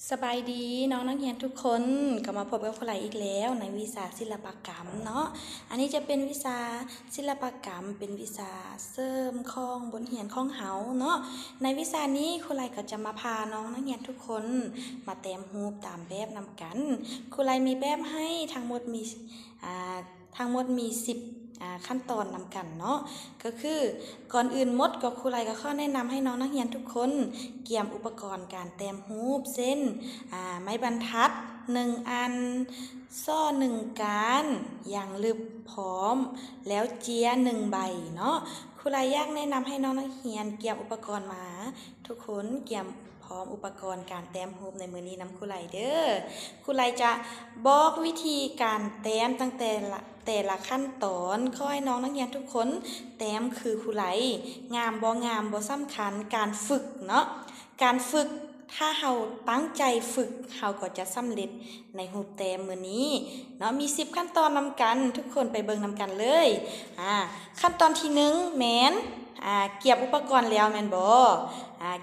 สบายดีน้องนักเรียนทุกคนก็มาพบกับครูไหลอีกแล้วในวิชาศิลปกรรมเนาะอันนี้จะเป็นวิชาศิลปกรรมเป็นวิชาเสริมของบนเหียนของเฮาเนาะในวิชานี้ครูไหลก็จะมาพาน้องนักเรียนทุกคนมาแต้มรูปตามแบบนำกันครูไหลมีแบบให้ทั้งหมดมี10ขั้นตอนนำกันเนาะก็คือก่อนอื่นก็ครูไหลก็ข้อแนะนำให้น้องนักเรียนทุกคนเตรียมอุปกรณ์การแต้มรูปเส้นไม้บรรทัด1อันซ้อ1การอย่างลึบพร้อมแล้วเจีย1ใบเนาะครูไหลอยากแนะนำให้น้องนักเรียนเตรียมอุปกรณ์มาทุกคนเตรียมพร้อมอุปกรณ์การแต้มรูปในมื้อนี้นำครูไหลเด้อครูไหลจะบอกวิธีการแต้มตั้งแต่ละขั้นตอนขอให้น้องนักเรียนทุกคนแต้มคือครูไหลงามบ่สำคัญการฝึกเนาะการฝึกถ้าเราตั้งใจฝึกเราก็จะสำเร็จในรูปแต้มมื้อนี้เนาะมี10ขั้นตอนนำกันทุกคนไปเบิ่งนำกันเลยขั้นตอนที่1แม่นเก็บอุปกรณ์แล้วแม่นบ่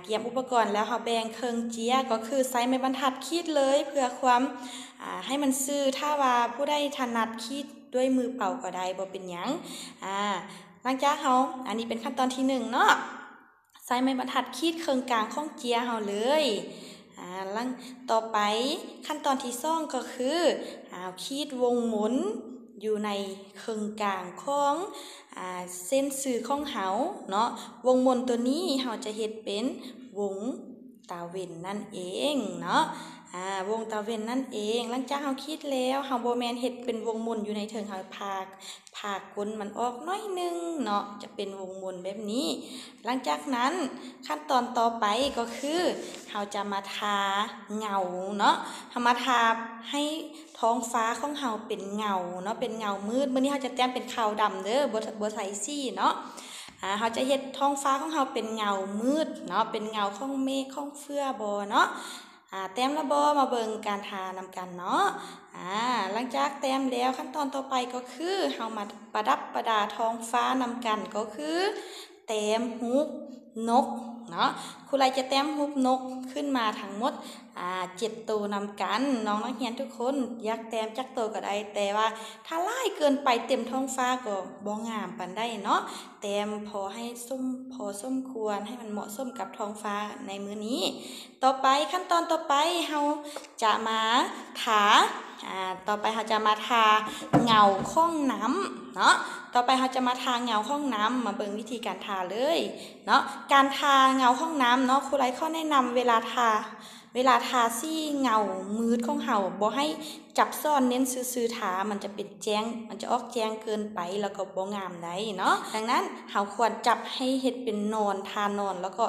เก็บอุปกรณ์แล้วเราแบ่งครึ่งเจียก็คือใช้ไม้บรรทัดขีดเลยเพื่อความให้มันซื่อถ้าว่าผู้ใดถนัดขีดด้วยมือเปล่าก็ได้บ่เป็นหยังหลังจากอันนี้เป็นขั้นตอนที่1เนาะใช้ไม้บรรทัดขีดครึ่งกลางของเจียเลยหลังต่อไปขั้นตอนที่2ก็คือขีดวงหมุนอยู่ในครึ่งกลางของเส้นสื่อของเฮาเนาะวงหมุนตัวนี้เฮาจะเฮ็ดเป็นวงตาเว้นนั่นเองเนาะวงตาเว้นนั่นเองหลังจากเฮาคิดแล้วเฮาบ่แม่นเฮ็ดเป็นวงหมุนอยู่ในเทิงเฮาพากก้นมันออกน้อยนึงเนาะจะเป็นวงหมุนแบบนี้หลังจากนั้นขั้นตอนต่อไปก็คือเฮาจะมาทาเงาเนาะเฮามาทาให้ท้องฟ้าของเฮาเป็นเงาเนาะเป็นเงามืดมื้อนี้เฮาจะแต้มเป็นขาวดำเด้อบ่ใส่สีเนาะเฮาจะเฮ็ดท้องฟ้าของเฮาเป็นเงามืดเนาะเป็นเงาของเมฆของเฟื้อบ่เนาะแต้มละบ่มาเบิ่งการทานำกันเนาะหลังจากแต้มแล้วขั้นตอนต่อไปก็คือเฮามาประดับประดาท้องฟ้านำกันก็คือแต้มรูปนกเนาะครูไหลจะแต้มรูปนกขึ้นมาทั้งหมด7ตัวนำกันน้องนักเรียนทุกคนอยากแต้มจักตัวก็ได้แต่ว่าถ้าหลายเกินไปเต็มท้องฟ้าก็บ่งามปานใดเนาะแต้มพอสมควรให้มันเหมาะสมกับท้องฟ้าในมื้อนี้ต่อไปขั้นตอนต่อไปเฮาจะมาทาต่อไปเฮาจะมาทาเงาของน้ำเนาะต่อไปเราจะมาทาเงาห้องน้ำมาเบิ่งวิธีการทาเลยเนาะการทาเงาห้องน้ำเนาะครูไหลข้อแนะนำเวลาทาซี่เงามืดของเฮาบ่ให้จับซ่อนเน้นซื่อๆทามันจะเป็นแจ้งมันจะออกแจ้งเกินไปแล้วก็บ่งามได้เนาะดังนั้นเฮาควรจับให้เฮ็ดเป็นนอนทานอนแล้วก็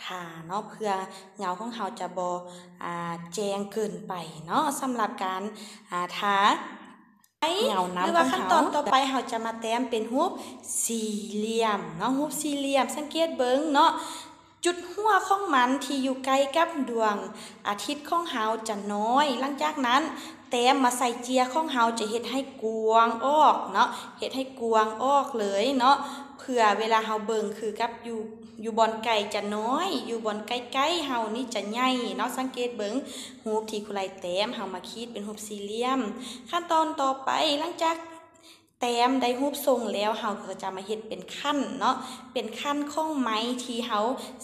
ทาเนาะเพื่อเงาของเฮาจะบ่แจ้งเกินไปเนาะสำหรับการทาเงาน้ำหรือว่าขั้นตอนต่อไปเราจะมาแต้มเป็นรูปสี่เหลี่ยมเนาะรูปสี่เหลี่ยมสังเกตเบิ่งเนาะจุดหัวของมันที่อยู่ใกล้กับดวงอาทิตย์ของเฮาจะน้อยหลังจากนั้นแต้มมาใส่เจียของเฮาจะเฮ็ดให้กวางออกเนาะเฮ็ดให้กวางออกเลยเนาะเพื่อเวลาเฮาเบิ่งคือกับอยู่บอนไก่จะน้อยอยู่บอนใกล้ๆเฮานี่จะใหญ่เนาะสังเกตเบิ่งรูปที่ครูไหลแต้มเฮามาคิดเป็นรูปสี่เหลี่ยมขั้นตอนต่อไปหลังจากแต้มได้รูปทรงแล้วเฮาก็จะมาเฮ็ดเป็นขั้นเนาะเป็นขั้นของไม้ที่เฮา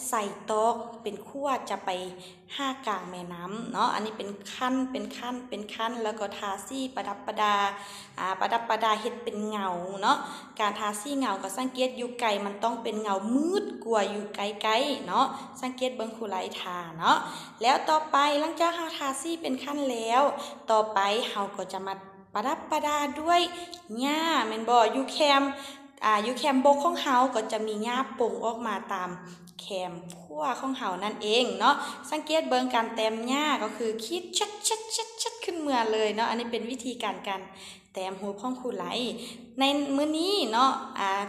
ใส่ตอกเป็นขั้วจะไปกลางแม่น้ำเนาะอันนี้เป็นขั้นแล้วก็ทาสีประดับประดาเฮ็ดเป็นเงาเนาะการทาสีเงาก็สังเกตอยู่ไกลมันต้องเป็นเงามืดกว่าอยู่ไกลๆเนาะสังเกตเบิ่งครูไหลทาเนาะแล้วต่อไปหลังจากเฮาทาสีเป็นขั้นแล้วต่อไปเฮาก็จะมาประดับประดาด้วยหญ้าแม่นบ่อยู่แคมบกของเฮาก็จะมีหญ้าป่งออกมาตามแคมขั้วของเฮานั่นเองเนาะสังเกตเบิ่งการแต้มหญ้าก็คือคิดชัดขึ้นเมื่อเลยเนาะอันนี้เป็นวิธีการแต้มรูปของครูไหลในมื้อนี้เนาะ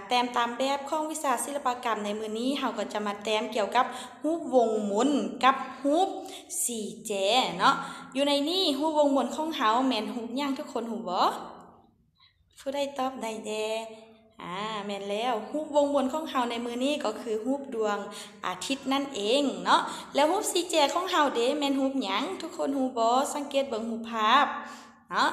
แต้มตามแบบของวิชาศิลปกรรมในมื้อนี้เฮาก็จะมาแต้มเกี่ยวกับรูปวงหมุนกับรูปสี่แจเนาะอยู่ในนี้รูปวงหมุนของเฮาแม่นรูปหยังทุกคนฮู้บ่ผู้ใดตอบได้แด่ แม่นแล้วรูปวงบนของเฮาในมือนี้ก็คือรูปดวงอาทิตย์นั่นเองเนาะแล้วรูปสีแจของเฮาเด้แม่นรูปหยังทุกคนฮู้บ่สังเกตเบิ่งรูปภาพเนาะ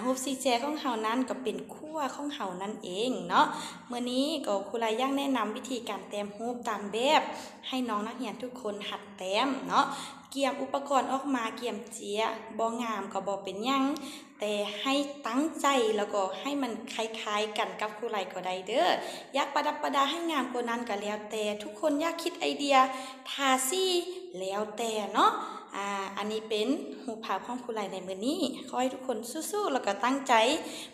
รูปสีแจของเฮานั้นก็เป็นขั้วของเฮานั่นเองเนาะมื้อนี้ก็ครูลายังแนะนำวิธีการแต้มรูปตามแบบให้น้องนักเรียนทุกคนหัดแต้มเนาะเกี่ยมอุปกรณ์ออกมาเกี่ยมเจียบ่งามก็บ่เป็นหยังแต่ให้ตั้งใจแล้วก็ให้มันคล้ายๆกันกับครูไลก็ได้เด้ออยากประดับประดาให้งามกว่านั้นก็แล้วแต่ทุกคนอยากคิดไอเดียทาสีแล้วแต่เนาะอันนี้เป็นรูปภาพของครูไลในมื้อนี้ขอให้ทุกคนสู้ๆแล้วก็ตั้งใจ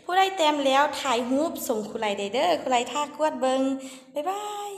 ผู้ใดแต้มแล้วถ่ายรูปส่งครูไลได้เด้อครูไลท่ากวดเบิ่งบ๊ายบาย